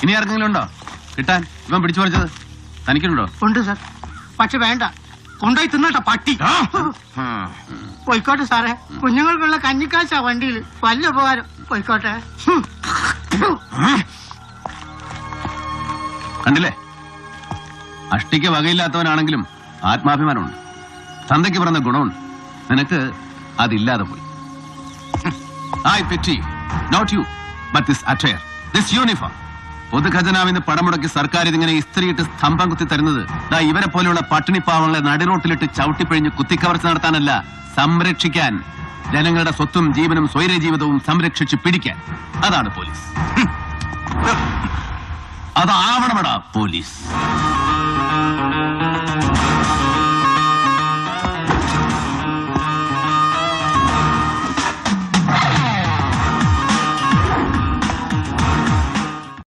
ഇനി ആർക്കെങ്കിലും ഉണ്ടോ കിട്ടാൻ? ഇവൻ പിടിച്ചു പറിച്ചത് തനിക്കുണ്ടോ? ഉണ്ട് സാർ, പക്ഷെ വേണ്ട, കൊണ്ടുപോയി തിന്നട്ടെ പട്ടി. പോയിക്കോട്ടെ സാറേ, കുഞ്ഞുങ്ങൾക്കുള്ള കഞ്ഞിക്കാശാ വണ്ടിയിൽ, വലിയ ഉപകാരം. പോയിക്കോട്ടെ. കണ്ടില്ലേ, അഷ്ടിക്ക് വകയില്ലാത്തവനാണെങ്കിലും ആത്മാഭിമാനമുണ്ട്, തന്തയ്ക്ക് പറഞ്ഞ ഗുണമുണ്ട്. നിനക്ക് അതില്ലാതെ പോയി. I pity not you but this attire, this uniform. പൊതുഖജനാവിന്ന് പണം മുടക്കി സർക്കാർ ഇതിങ്ങനെ ഇസ്ത്രീയിട്ട് സ്തംഭം കുത്തി തരുന്നത് ഇവരെ പോലെയുള്ള പട്ടിണി പാവങ്ങളെ നടുറോട്ടിലിട്ട് ചവിട്ടിപ്പിഴിഞ്ഞ് കുത്തിക്കവർച്ച നടത്താനല്ല, സംരക്ഷിക്കാൻ. ജനങ്ങളുടെ സ്വത്തും ജീവനും സ്വൈര ജീവിതവും സംരക്ഷിച്ച് പിടിക്കാൻ. അതാണ് പോലീസ്. അതാവണമെടാ പോലീസ്.